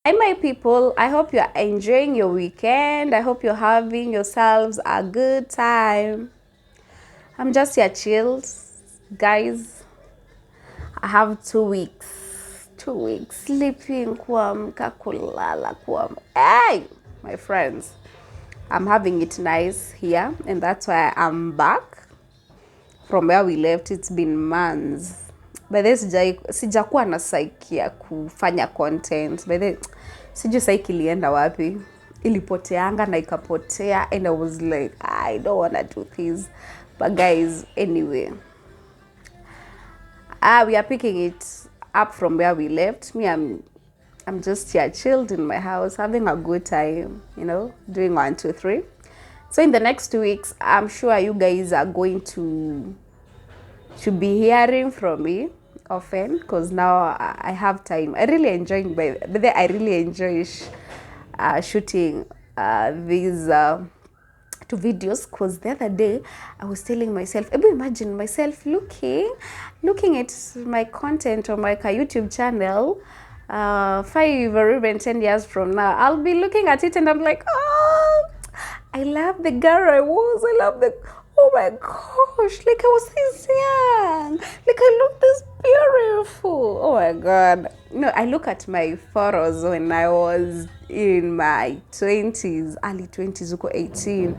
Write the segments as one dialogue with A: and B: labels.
A: Hi, my people. I hope you're enjoying your weekend. I hope you're having yourselves a good time. I'm just here chills. Guys, I have 2 weeks. 2 weeks sleeping, kuamka, kulala, Hey, my friends. I'm having it nice here, and that's why I'm back from where we left. It's been months. By this sijakuwa na psyche ya kufanya content. By the sijui psyche ilienda wapi. Ilipoteanga na ikapotea, and I was like, I don't want to do this. But guys, anyway, we are picking it up from where we left. I'm just here chilled in my house, having a good time, doing 1, 2, 3. So in the next 2 weeks, I'm sure you guys are going to be hearing from me often, because now I have time. I really enjoy shooting these 2 videos, because the other day I was telling myself, imagine myself looking at my content on my YouTube channel 5 or even 10 years from now. I'll be looking at it and I'm like, oh, I love the girl I was. Oh my gosh, like I was this young. Like I look this beautiful. Oh my God. I look at my photos when I was in my 20s, early 20s, 18.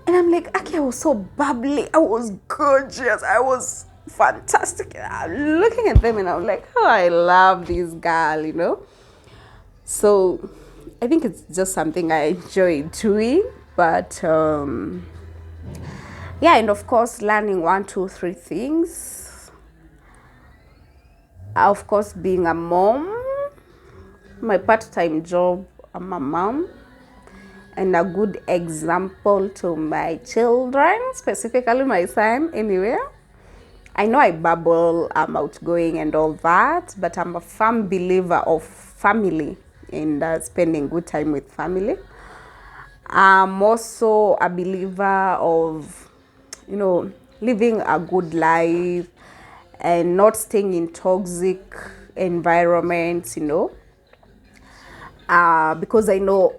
A: And I'm like, okay, I was so bubbly. I was gorgeous. I was fantastic. I'm looking at them and I'm like, oh, I love this girl, So I think it's just something I enjoy doing. But yeah, and of course, learning 1, 2, 3 things. Of course, being a mom, my part-time job, I'm a mom, and a good example to my children, specifically my son, anyway. I know I babble, I'm outgoing and all that, but I'm a firm believer of family and spending good time with family. I'm also a believer of living a good life and not staying in toxic environments, because I know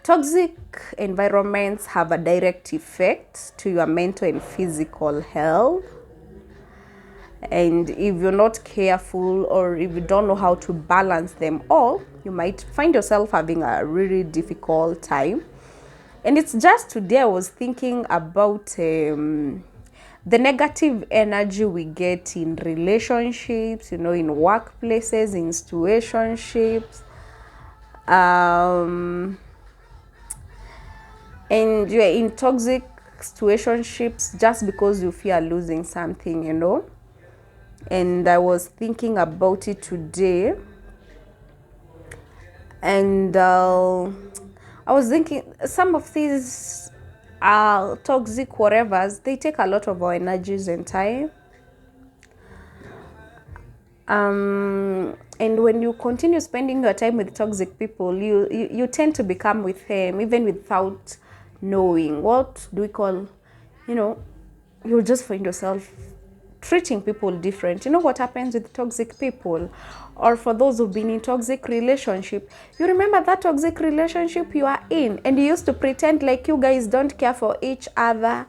A: toxic environments have a direct effect to your mental and physical health. And if you're not careful, or if you don't know how to balance them all, you might find yourself having a really difficult time. And it's just today I was thinking about the negative energy we get in relationships, in workplaces, in situationships. And you're in toxic situationships just because you fear losing something, And I was thinking about it today. And I was thinking some of these toxic whatevers, they take a lot of our energies and time. And when you continue spending your time with toxic people, you tend to become with them, even without knowing. What do we call, you'll just find yourself treating people different. You know what happens with toxic people? Or for those who've been in toxic relationship, you remember that toxic relationship you are in, and you used to pretend like you guys don't care for each other.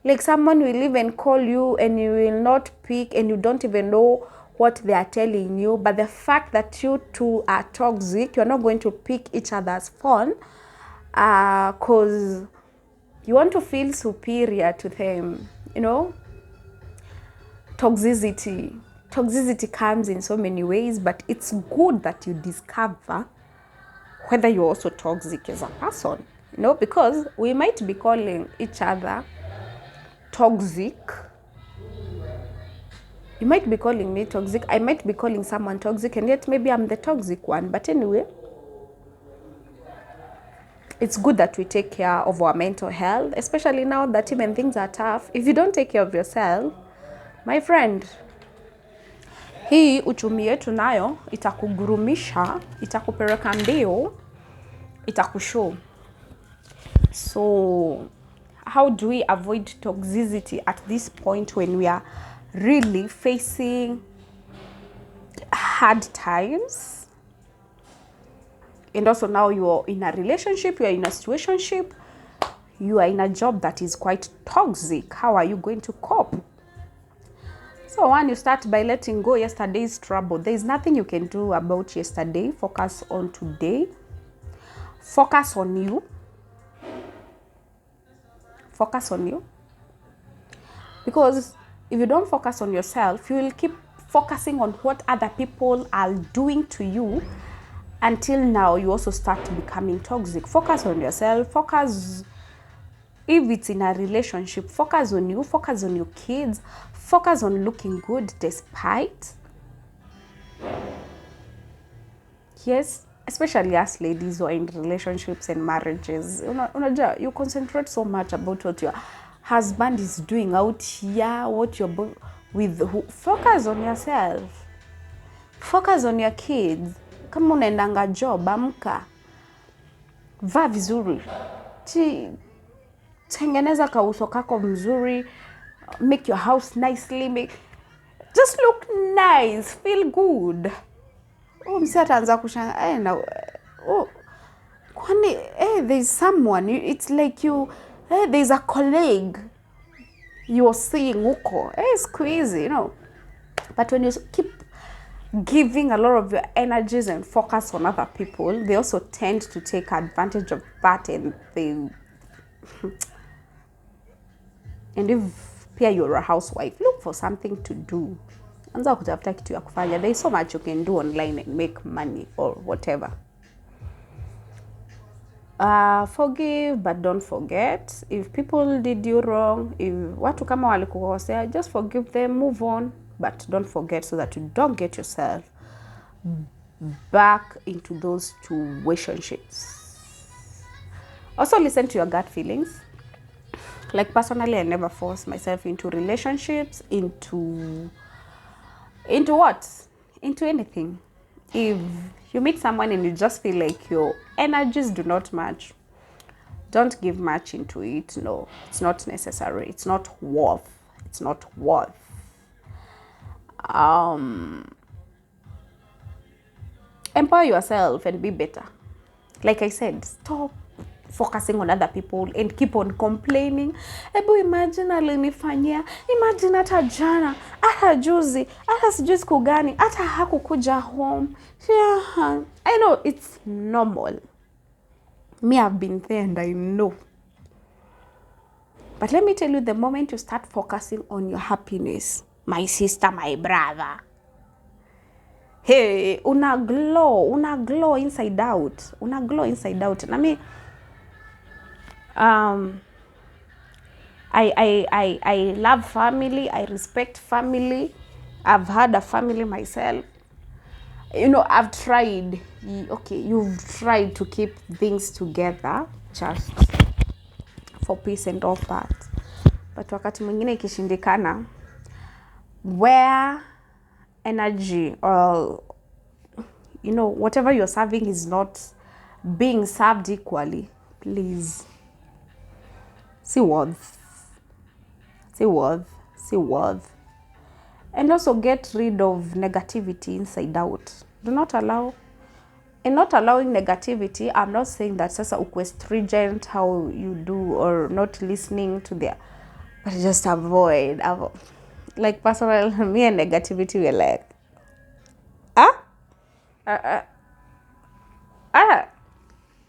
A: Like someone will even call you and you will not pick, and you don't even know what they are telling you. But the fact that you two are toxic, you're not going to pick each other's phone because you want to feel superior to them, Toxicity comes in so many ways, but it's good that you discover whether you're also toxic as a person, because we might be calling each other toxic. You might be calling me toxic. I might be calling someone toxic, and yet maybe I'm the toxic one. But anyway, it's good that we take care of our mental health, especially now that even things are tough. If you don't take care of yourself, my friend, hii uchumi yetu nayo itakugurumisha, itakupeleka mbio, itakushow. So how do we avoid toxicity at this point when we are really facing hard times? And also now you're in a relationship, you're in a situationship, you are in a job that is quite toxic. How are you going to cope? So one, you start by letting go yesterday's trouble. There is nothing you can do about yesterday. Focus on today. Focus on you. Focus on you. Because if you don't focus on yourself, you will keep focusing on what other people are doing to you until now you also start becoming toxic. Focus on yourself. Focus, if it's in a relationship, focus on you. Focus on your kids. Focus on looking good despite. Yes, especially us ladies who are in relationships and marriages. You concentrate so much about what your husband is doing out here, what you're with who. Focus on yourself. Focus on your kids. Kama unaendanga job, amka. Vaa vizuri. Tengeneza kauso kako mzuri. Make your house nicely. Just look nice. Feel good. Msi ataanza kushanga. Kwani, there's someone. It's like you, there's a colleague you're seeing huko. It's crazy, But when you keep giving a lot of your energies and focus on other people, they also tend to take advantage of that, and and if you're a housewife, look for something to do. Anza kutafuta kitu ya kufanya. There's so much you can do online and make money or whatever. Forgive but don't forget. If people did you wrong, if watu kama walikukosea, just forgive them, move on, but don't forget, so that you don't get yourself back into those situationships. Also listen to your gut feelings. Like personally, I never force myself into relationships, into what? Into anything. If you meet someone and you just feel like your energies do not match, don't give much into it. No, it's not necessary. It's not worth. It's not worth. Empower yourself and be better. Like I said, stop focusing on other people and keep on complaining. Ebu imagine alinifanyia, imagine hata jana, hata juzi, hata sijui siku gani, hata hakukuja home. Yeah. I know it's normal. Me, I've been there and I know. But let me tell you, the moment you start focusing on your happiness, my sister, my brother, hey, una glow inside out. Una glow inside out. And I mean, I love family. I respect family. I've had a family myself. I've tried. Okay, you've tried to keep things together just for peace and all that. But wakati mwingine ikishindikana, where energy or whatever you're serving is not being served equally, please see worth. And also get rid of negativity inside out. Do not allow. And not allowing negativity, I'm not saying that sasa ukwe stringent how you do or not listening to their, but just avoid. Like personal, me and negativity were like,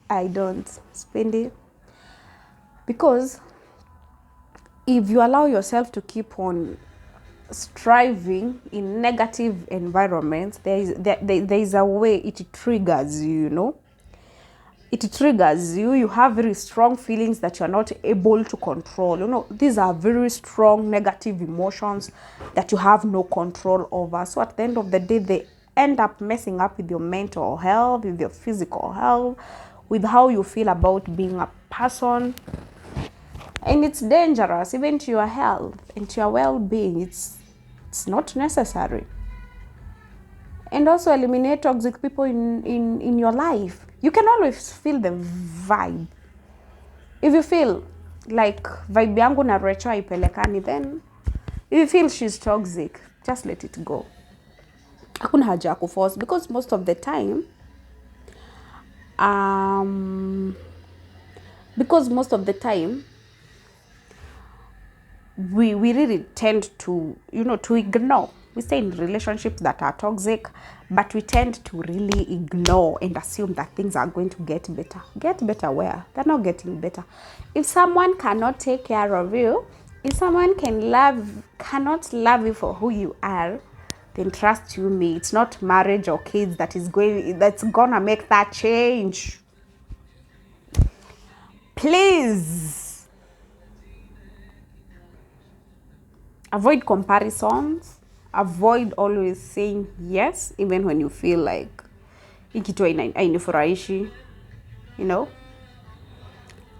A: I don't spend it. Because if you allow yourself to keep on striving in negative environments, there is a way it triggers you, It triggers you. You have very strong feelings that you're not able to control. These are very strong negative emotions that you have no control over. So at the end of the day, they end up messing up with your mental health, with your physical health, with how you feel about being a person. And it's dangerous, even to your health and to your well-being. It's not necessary. And also eliminate toxic people in your life. You can always feel the vibe. If you feel like vibe yangu na Rachel haipelekani, then if you feel she's toxic, just let it go. Hakuna haja ya kuforce, because most of the time Because most of the time we really tend to, to ignore. We stay in relationships that are toxic, but we tend to really ignore and assume that things are going to get better. Get better where? They're not getting better. If someone cannot take care of you, if someone cannot love you for who you are, then trust you me, it's not marriage or kids that's gonna make that change. Please avoid comparisons. Avoid always saying yes, even when you feel like ikitu hainifurahishi.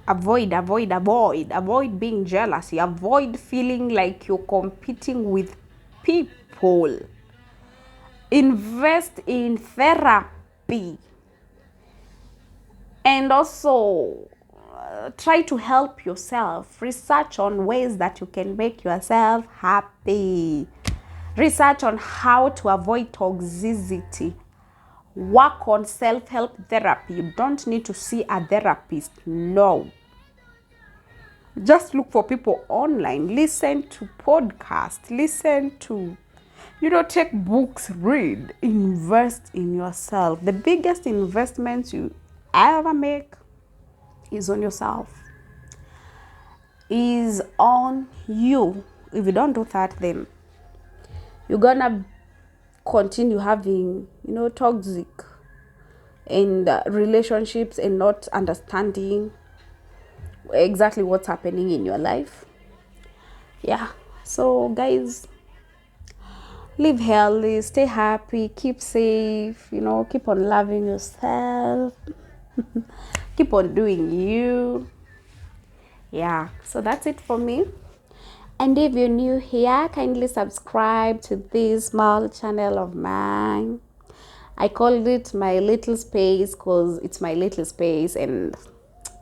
A: Avoid being jealous. Avoid feeling like you're competing with people. Invest in therapy. And also try to help yourself. Research on ways that you can make yourself happy. Research on how to avoid toxicity. Work on self-help therapy. You don't need to see a therapist. No. Just look for people online. Listen to podcasts. Listen to, take books, read. Invest in yourself. The biggest investment you ever make is on yourself. Is on you. If you don't do that, then you're gonna continue having, toxic and relationships and not understanding exactly what's happening in your life. Yeah. So guys, live healthy, stay happy, keep safe, keep on loving yourself. Keep on doing you. Yeah, so that's it for me. And if you're new here, kindly subscribe to this small channel of mine. I called it my little space because it's my little space, and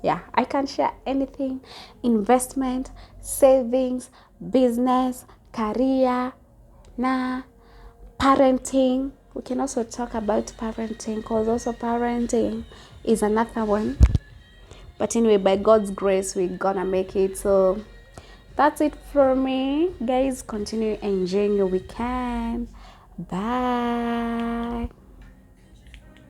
A: yeah, I can share anything: investment, savings, business, career, parenting. We can also talk about parenting because also parenting is another one. But anyway, by God's grace, we're gonna make it. So that's it for me. Guys, continue enjoying your weekend. Bye.